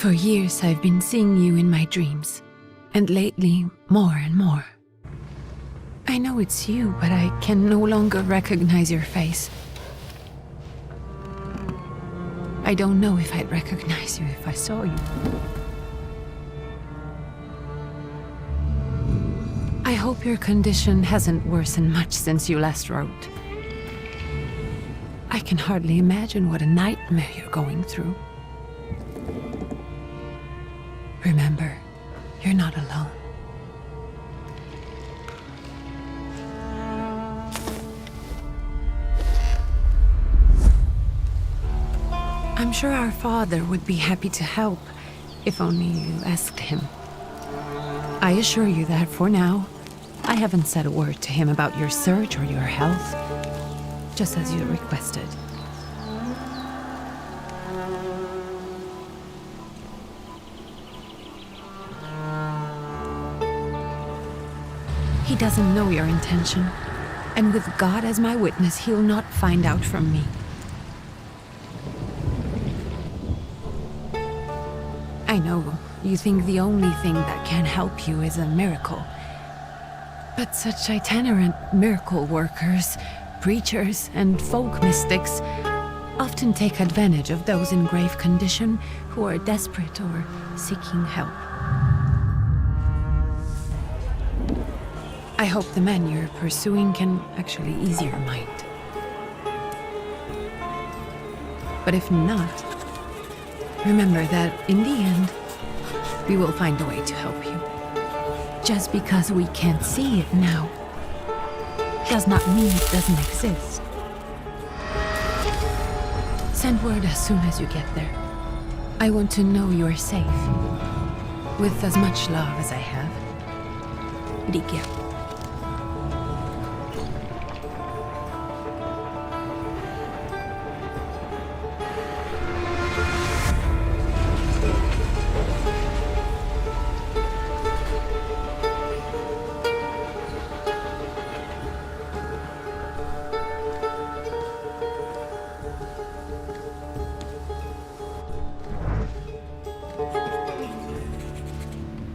For years I've been seeing you in my dreams, and lately more and more. I know it's you, but I can no longer recognize your face. I don't know if I'd recognize you if I saw you. I hope your condition hasn't worsened much since you last wrote. I can hardly imagine what a nightmare you're going through. Remember, you're not alone. I'm sure our father would be happy to help, if only you asked him. I assure you that for now, I haven't said a word to him about your search or your health, just as you requested. He doesn't know your intention, and with God as my witness, he'll not find out from me. I know you think the only thing that can help you is a miracle. But such itinerant miracle workers, preachers, and folk mystics often take advantage of those in grave condition who are desperate or seeking help. I hope the man you're pursuing can actually ease your mind. But if not, remember that in the end, we will find a way to help you. Just because we can't see it now, does not mean it doesn't exist. Send word as soon as you get there. I want to know you're safe. With as much love as I have. Ligia.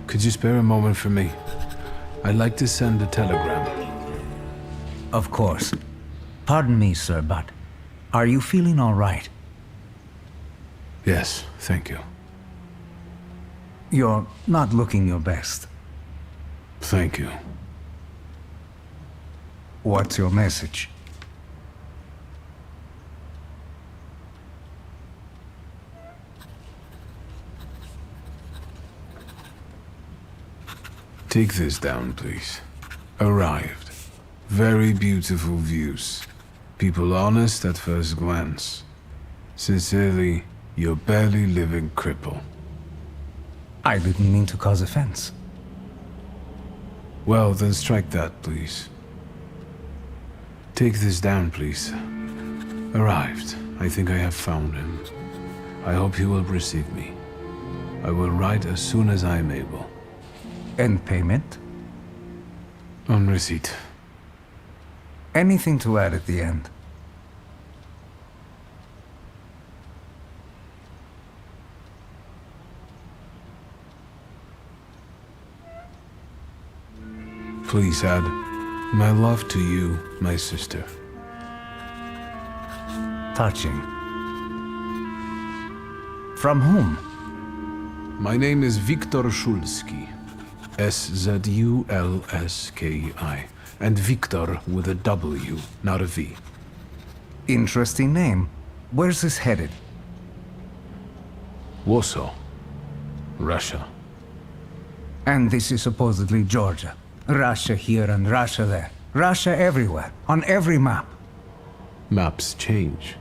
Could you spare a moment for me? I'd like to send a telegram. Of course. Pardon me, sir, but are you feeling all right? Yes, thank you. You're not looking your best. Thank you. What's your message? Take this down, please. Arrived. Very beautiful views. People honest at first glance. Sincerely, your barely living cripple. I didn't mean to cause offense. Well, then strike that, please. Take this down, please. Arrived. I think I have found him. I hope he will receive me. I will write as soon as I am able. And payment? On receipt. Anything to add at the end? Please add, my love to you, my sister. Touching. From whom? My name is Viktor Szulski. S-Z-U-L-S-K-I. And Victor with a W, not a V. Interesting name. Where's this headed? Warsaw. Russia. And this is supposedly Georgia. Russia here and Russia there. Russia everywhere, on every map. Maps change.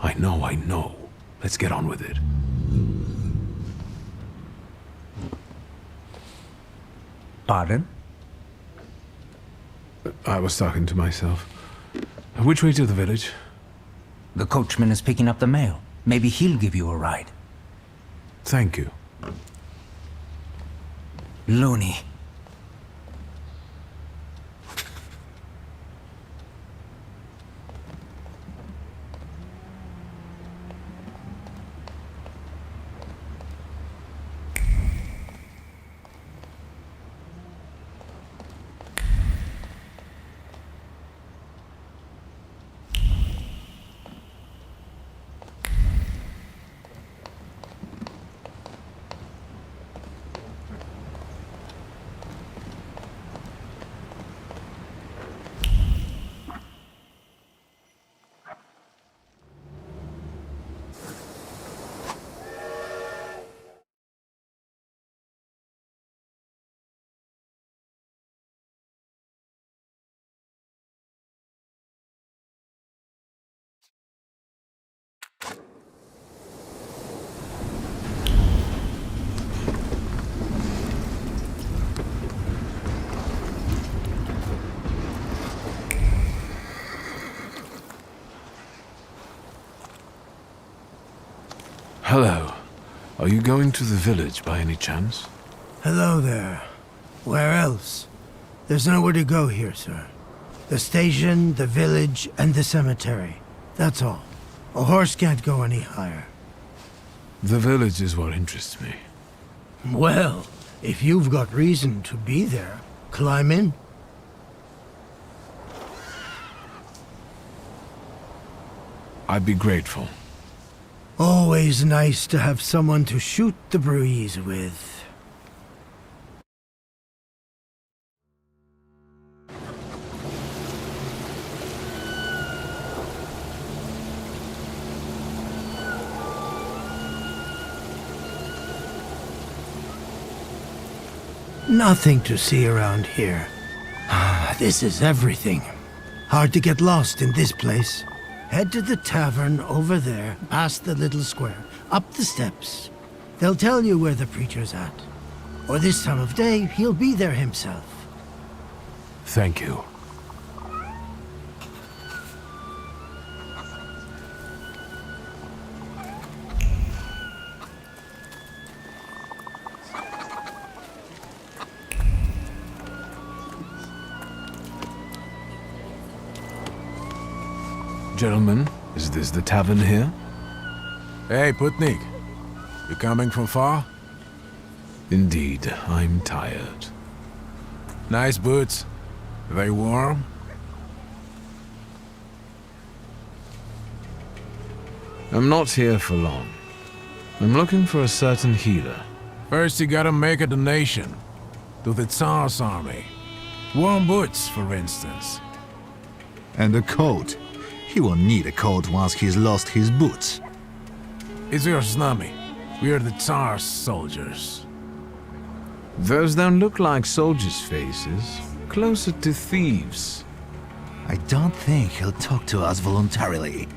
I know. Let's get on with it. Pardon? I was talking to myself. Which way to the village? The coachman is picking up the mail. Maybe he'll give you a ride. Thank you. Loony. Hello. Are you going to the village by any chance? Hello there. Where else? There's nowhere to go here, sir. The station, the village, and the cemetery. That's all. A horse can't go any higher. The village is what interests me. Well, if you've got reason to be there, climb in. I'd be grateful. Always nice to have someone to shoot the breeze with. Nothing to see around here. This is everything. Hard to get lost in this place. Head to the tavern over there, past the little square, up the steps. They'll tell you where the preacher's at. Or this time of day, he'll be there himself. Thank you. Gentlemen, is this the tavern here? Hey, Putnik. You coming from far? Indeed, I'm tired. Nice boots. They warm? I'm not here for long. I'm looking for a certain healer. First you gotta make a donation. To the Tsar's army. Warm boots, for instance. And a coat. He won't need a coat once he's lost his boots. It's your snummy. We are the Tsar's soldiers. Those don't look like soldiers' faces. Closer to thieves. I don't think he'll talk to us voluntarily.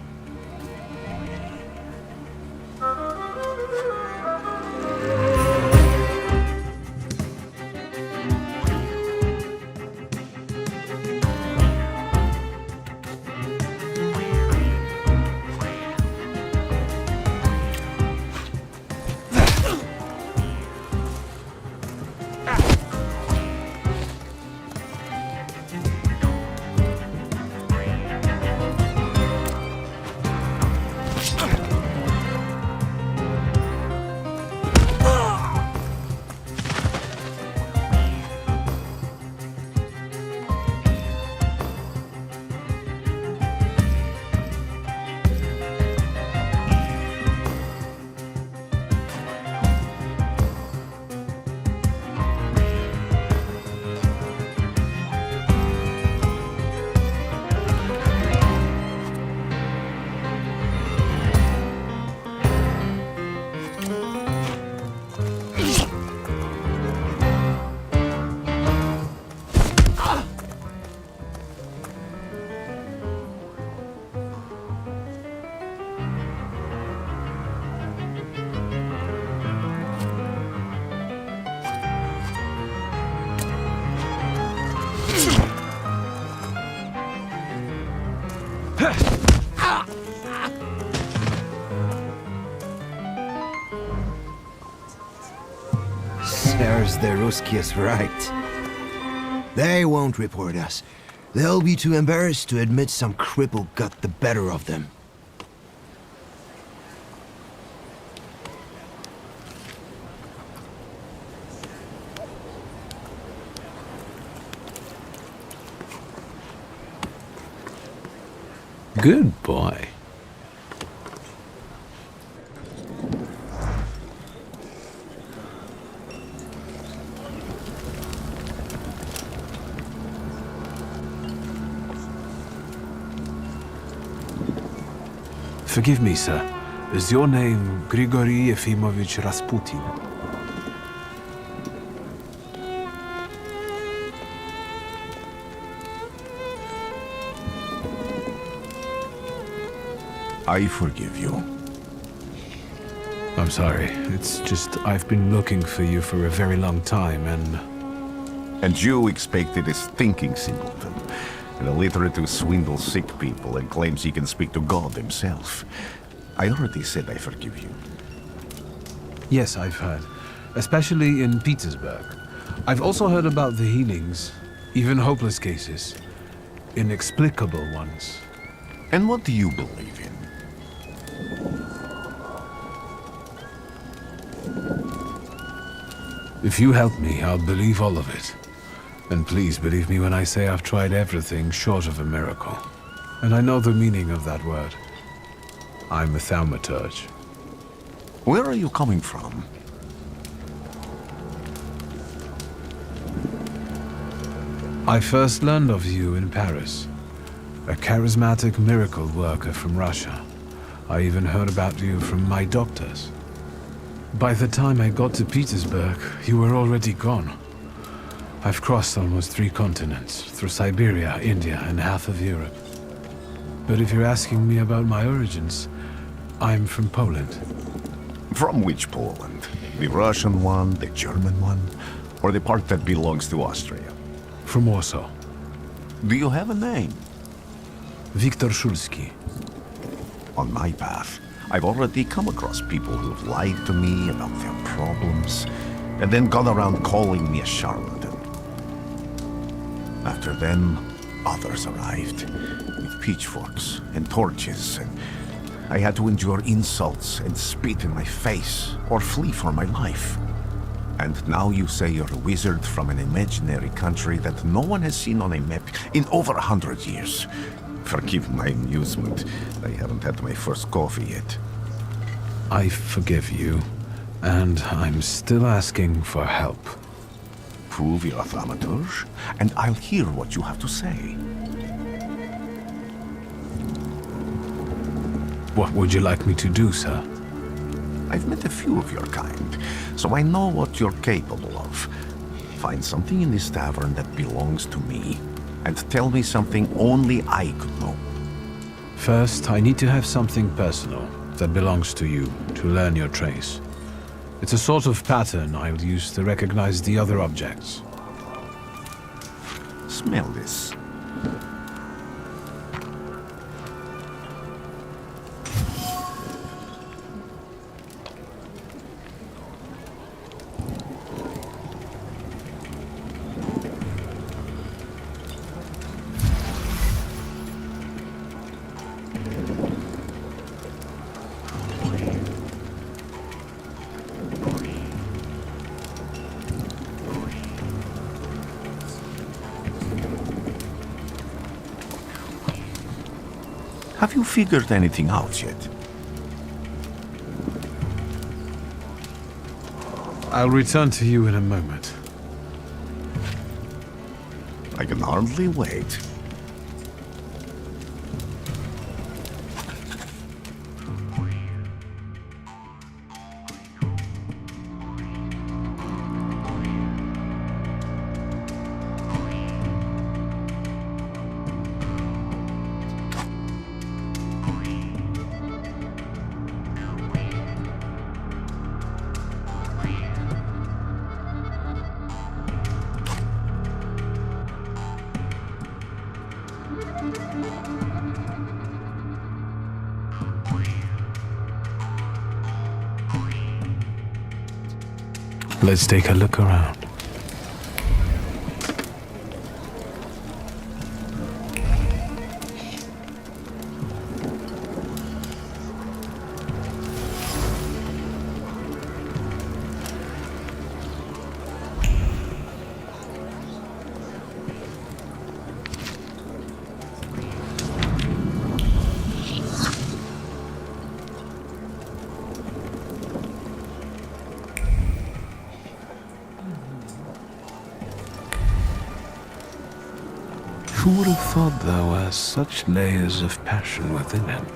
There's the Ruskies right. They won't report us. They'll be too embarrassed to admit some cripple got the better of them. Good boy. Forgive me, sir. Is your name Grigory Yefimovich Rasputin? I forgive you. I'm sorry. It's just I've been looking for you for a very long time, and... And you expected his thinking simpleton, an illiterate who swindles sick people and claims he can speak to God himself. I already said I forgive you. Yes, I've heard. Especially in Petersburg. I've also heard about the healings, even hopeless cases. Inexplicable ones. And what do you believe in? If you help me, I'll believe all of it. And please believe me when I say I've tried everything short of a miracle. And I know the meaning of that word. I'm a thaumaturge. Where are you coming from? I first learned of you in Paris. A charismatic miracle worker from Russia. I even heard about you from my doctors. By the time I got to Petersburg, you were already gone. I've crossed almost 3 continents, through Siberia, India, and half of Europe. But if you're asking me about my origins, I'm from Poland. From which Poland? The Russian one, the German one, or the part that belongs to Austria? From Warsaw. Do you have a name? Wiktor Szulski. On my path, I've already come across people who've lied to me about their problems, and then gone around calling me a charlatan. After them, others arrived, with pitchforks and torches, and I had to endure insults and spit in my face, or flee for my life. And now you say you're a wizard from an imaginary country that no one has seen on a map in over 100 years. Forgive my amusement. I haven't had my first coffee yet. I forgive you, and I'm still asking for help. Prove you're a thaumaturge, and I'll hear what you have to say. What would you like me to do, sir? I've met a few of your kind, so I know what you're capable of. Find something in this tavern that belongs to me, and tell me something only I could know. First, I need to have something personal that belongs to you to learn your trace. It's a sort of pattern I'll use to recognize the other objects. Smell this. Have you figured anything out yet? I'll return to you in a moment. I can hardly wait. Let's take a look around. Who would have thought there were such layers of passion within him?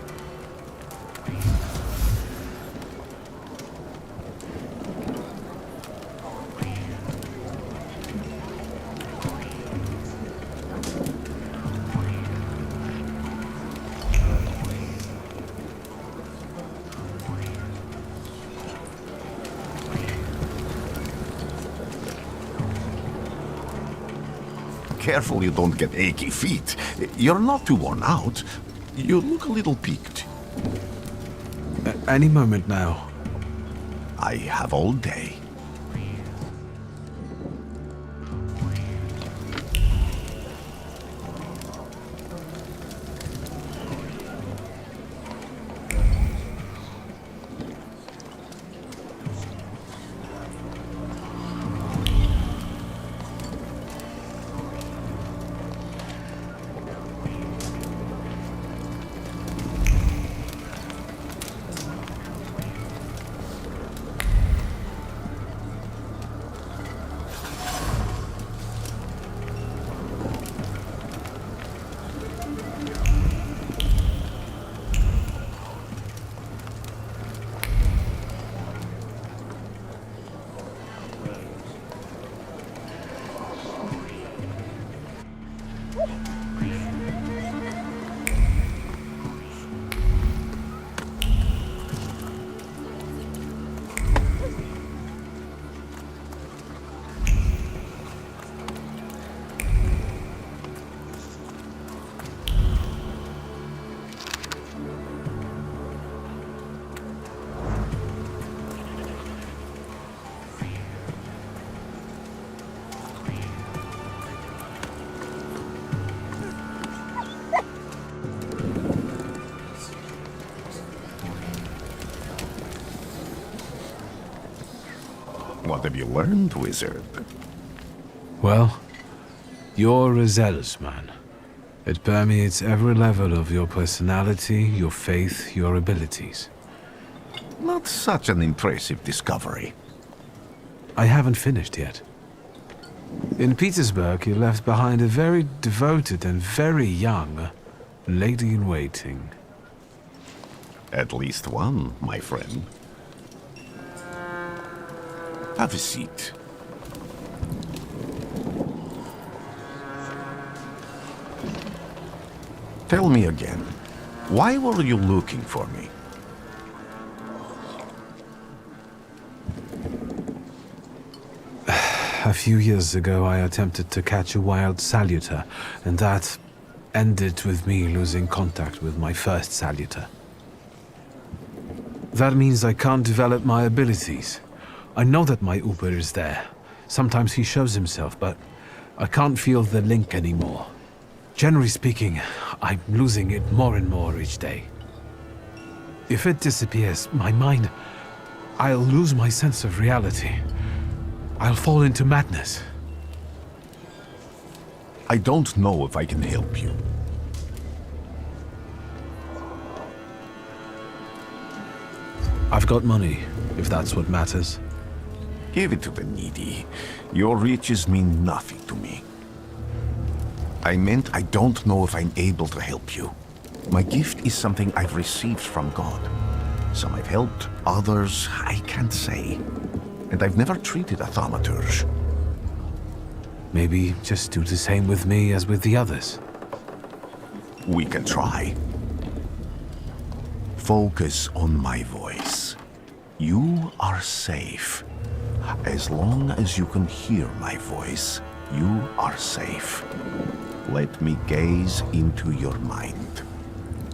Careful you don't get achy feet. You're not too worn out. You look a little peaked. Any moment now. I have all day. What have you learned, wizard? Well, you're a zealous man. It permeates every level of your personality, your faith, your abilities. Not such an impressive discovery. I haven't finished yet. In Petersburg, you left behind a very devoted and very young lady-in-waiting. At least one, my friend. Have a seat. Tell me again, why were you looking for me? A few years ago, I attempted to catch a wild salutor, and that ended with me losing contact with my first salutor. That means I can't develop my abilities. I know that my Uber is there. Sometimes he shows himself, but I can't feel the link anymore. Generally speaking, I'm losing it more and more each day. If it disappears, my mind, I'll lose my sense of reality. I'll fall into madness. I don't know if I can help you. I've got money, if that's what matters. Give it to the needy. Your riches mean nothing to me. I meant I don't know if I'm able to help you. My gift is something I've received from God. Some I've helped, others I can't say. And I've never treated a thaumaturge. Maybe just do the same with me as with the others. We can try. Focus on my voice. You are safe. As long as you can hear my voice, you are safe. Let me gaze into your mind.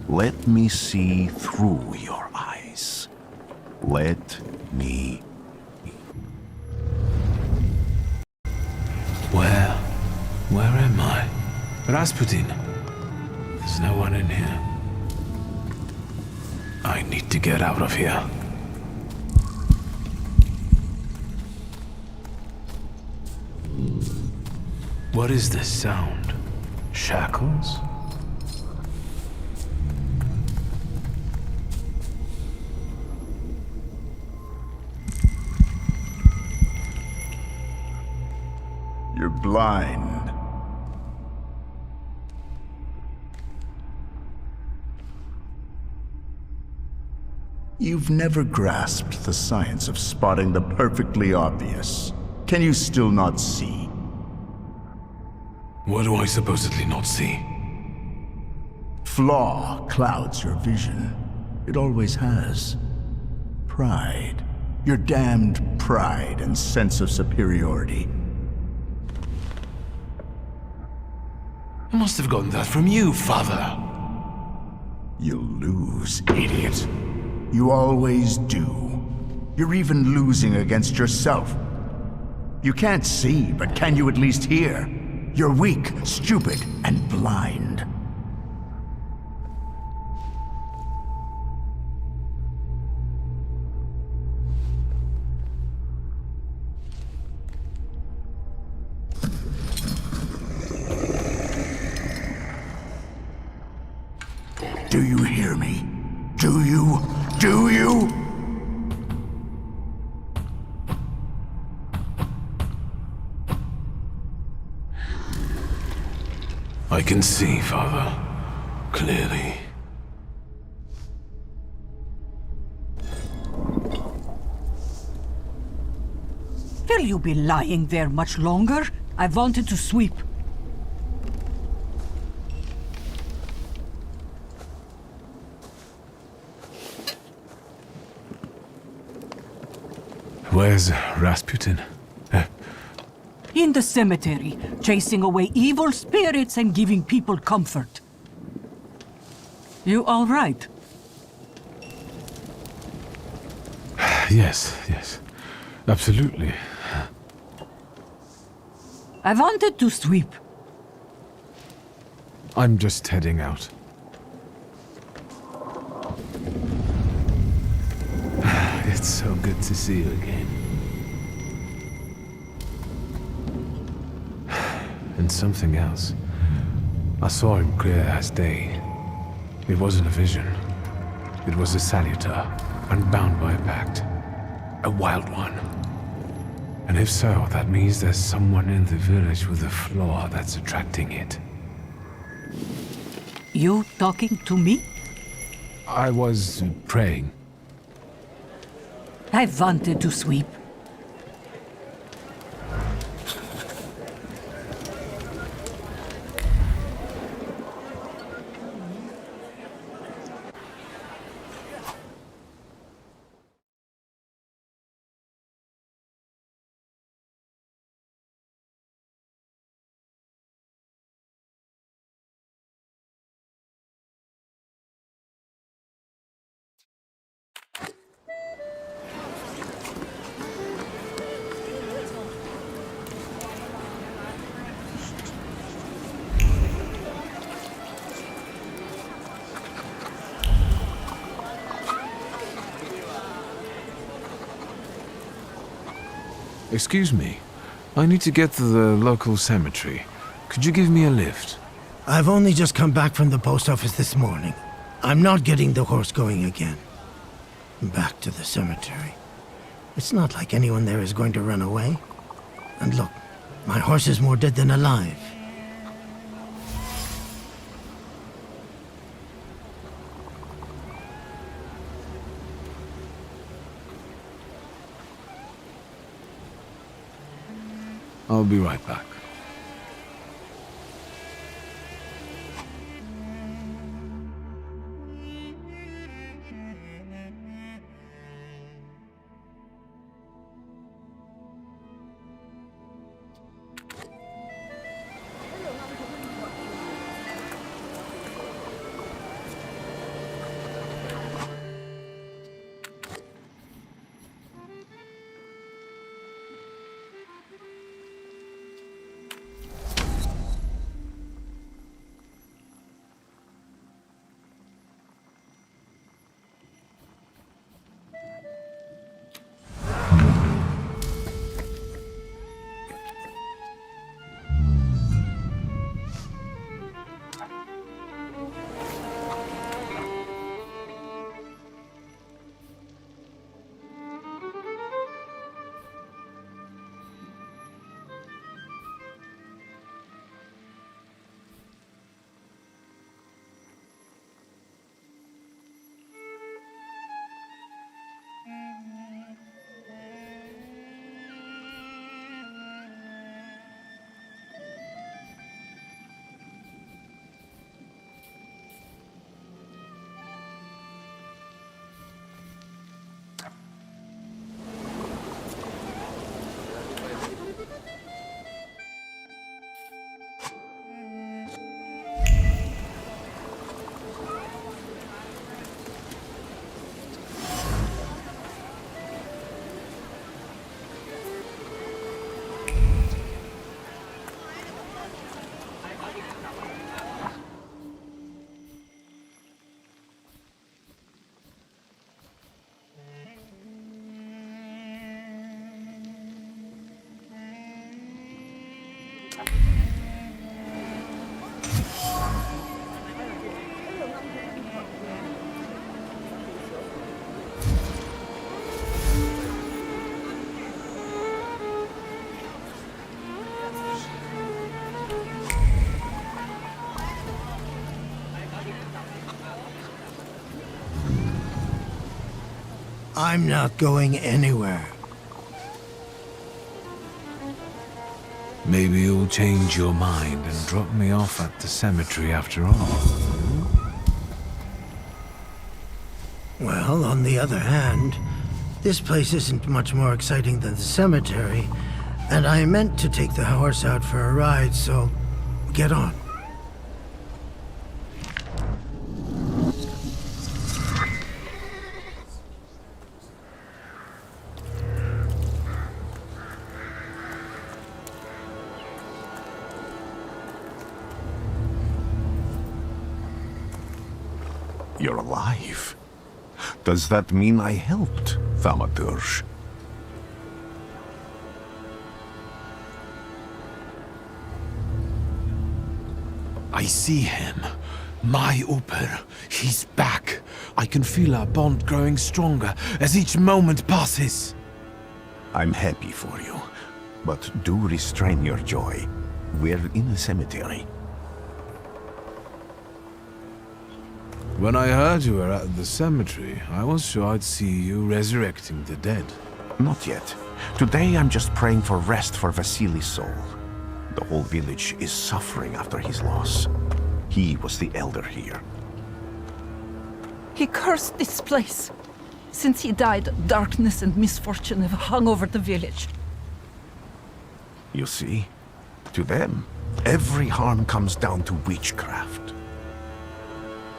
Let me see through your eyes. Let me... Where am I? Rasputin. There's no one in here. I need to get out of here. What is this sound? Shackles? You're blind. You've never grasped the science of spotting the perfectly obvious. Can you still not see? What do I supposedly not see? Flaw clouds your vision. It always has. Pride. Your damned pride and sense of superiority. I must have gotten that from you, Father. You'll lose, idiot. You always do. You're even losing against yourself. You can't see, but can you at least hear? You're weak, stupid, and blind. Do you hear me? Do you? Do you? I can see, Father. Clearly. Will you be lying there much longer? I wanted to sweep. Where's Rasputin? In the cemetery, chasing away evil spirits and giving people comfort. You all right? Yes. Absolutely. I wanted to sweep. I'm just heading out. It's so good to see you again. And something else. I saw him clear as day. It wasn't a vision. It was a salutor, unbound by a pact. A wild one. And if so, that means there's someone in the village with a flaw that's attracting it. You talking to me? I was praying. I wanted to sweep. Excuse me. I need to get to the local cemetery. Could you give me a lift? I've only just come back from the post office this morning. I'm not getting the horse going again. Back to the cemetery. It's not like anyone there is going to run away. And look, my horse is more dead than alive. I'll be right back. I'm not going anywhere. Maybe you'll change your mind and drop me off at the cemetery after all. Well, on the other hand, this place isn't much more exciting than the cemetery, and I meant to take the horse out for a ride, so get on. You're alive. Does that mean I helped, Thaumaturge? I see him. My Uper. He's back. I can feel our bond growing stronger as each moment passes. I'm happy for you, but do restrain your joy. We're in the cemetery. When I heard you were at the cemetery, I was sure I'd see you resurrecting the dead. Not yet. Today I'm just praying for rest for Vasily's soul. The whole village is suffering after his loss. He was the elder here. He cursed this place. Since he died, darkness and misfortune have hung over the village. You see? To them, every harm comes down to witchcraft.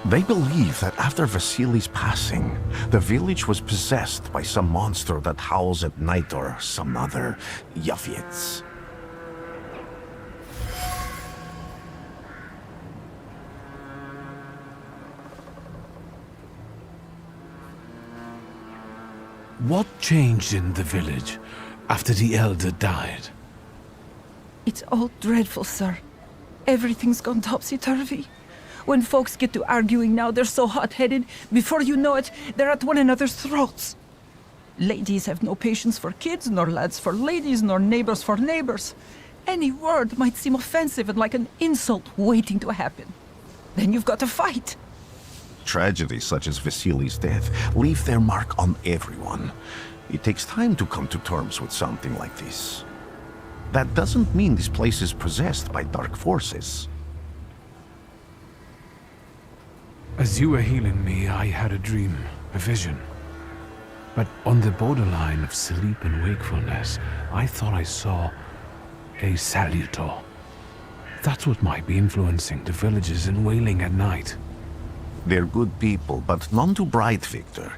They believe that after Vasily's passing, the village was possessed by some monster that howls at night or some other Yaviets. What changed in the village after the elder died? It's all dreadful, sir. Everything's gone topsy-turvy. When folks get to arguing now, they're so hot-headed, before you know it, they're at one another's throats. Ladies have no patience for kids, nor lads for ladies, nor neighbors for neighbors. Any word might seem offensive and like an insult waiting to happen. Then you've got to fight. Tragedies such as Vasily's death leave their mark on everyone. It takes time to come to terms with something like this. That doesn't mean this place is possessed by dark forces. As you were healing me, I had a dream, a vision. But on the borderline of sleep and wakefulness, I thought I saw a salutor. That's what might be influencing the villagers in wailing at night. They're good people, but none too bright, Victor.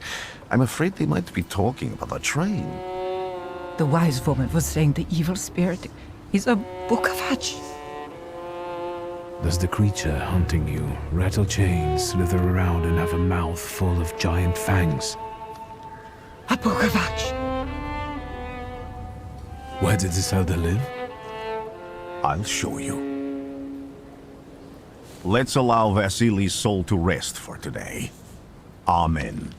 I'm afraid they might be talking about a train. The wise woman was saying the evil spirit is a bukavatch. Does the creature hunting you rattle chains, slither around, and have a mouth full of giant fangs? A bukavatch. Where did this elder live? I'll show you. Let's allow Vasily's soul to rest for today. Amen.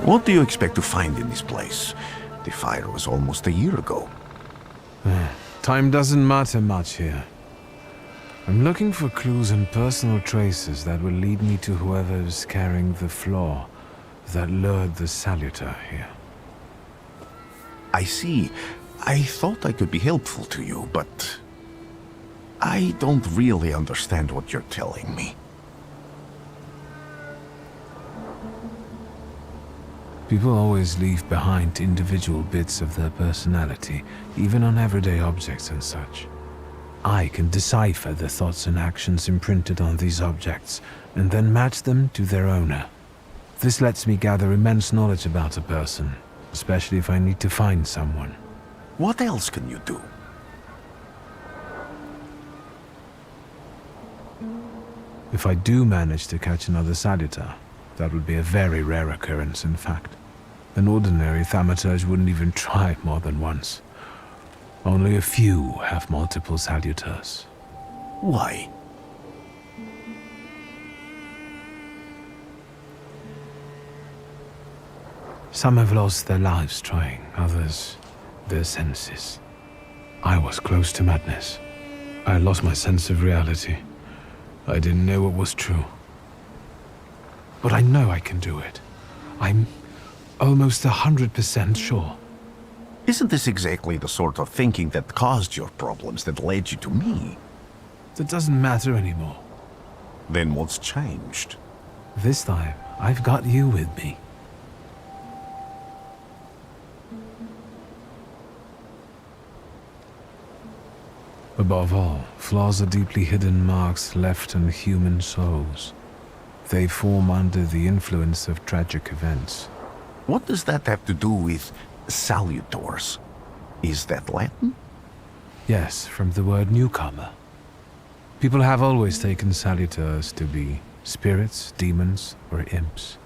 What do you expect to find in this place? The fire was almost a year ago. Time doesn't matter much here. I'm looking for clues and personal traces that will lead me to whoever's carrying the flaw that lured the salutor here. I see. I thought I could be helpful to you, but I don't really understand what you're telling me. People always leave behind individual bits of their personality, even on everyday objects and such. I can decipher the thoughts and actions imprinted on these objects, and then match them to their owner. This lets me gather immense knowledge about a person, especially if I need to find someone. What else can you do? If I do manage to catch another salutor, that would be a very rare occurrence, in fact. An ordinary thaumaturge wouldn't even try more than once. Only a few have multiple salutors. Why? Some have lost their lives trying, others their senses. I was close to madness. I lost my sense of reality. I didn't know what was true. But I know I can do it. I'm almost 100% sure. Isn't this exactly the sort of thinking that caused your problems that led you to me? That doesn't matter anymore. Then what's changed? This time, I've got you with me. Above all, flaws are deeply hidden marks left in human souls. They form under the influence of tragic events. What does that have to do with salutors? Is that Latin? Yes, from the word newcomer. People have always taken salutors to be spirits, demons, or imps.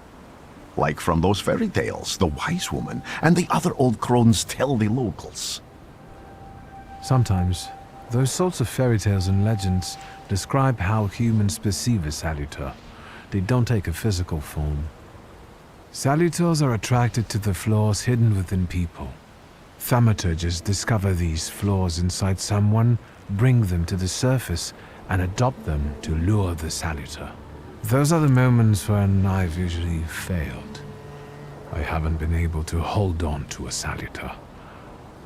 Like from those fairy tales, the wise woman and the other old crones tell the locals. Sometimes, those sorts of fairy tales and legends describe how humans perceive a salutor. They don't take a physical form. Salutors are attracted to the flaws hidden within people. Thaumaturges discover these flaws inside someone, bring them to the surface, and adopt them to lure the salutor. Those are the moments when I've usually failed. I haven't been able to hold on to a salutor.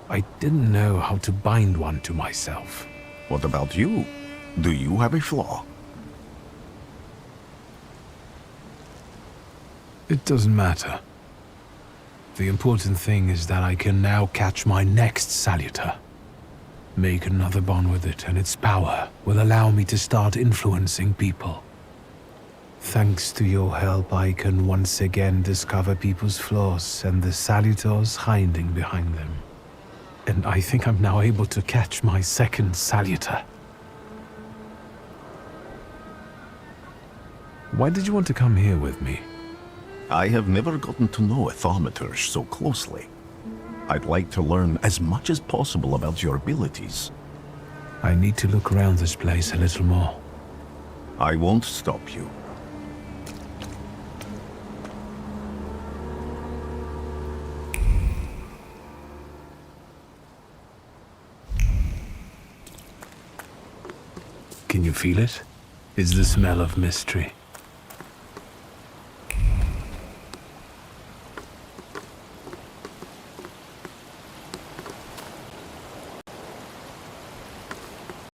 I didn't know how to bind one to myself. What about you? Do you have a flaw? It doesn't matter. The important thing is that I can now catch my next salutor. Make another bond with it, and its power will allow me to start influencing people. Thanks to your help, I can once again discover people's flaws and the salutors hiding behind them. And I think I'm now able to catch my second salutor. Why did you want to come here with me? I have never gotten to know a thaumaturge so closely. I'd like to learn as much as possible about your abilities. I need to look around this place a little more. I won't stop you. Can you feel it? It's the smell of mystery.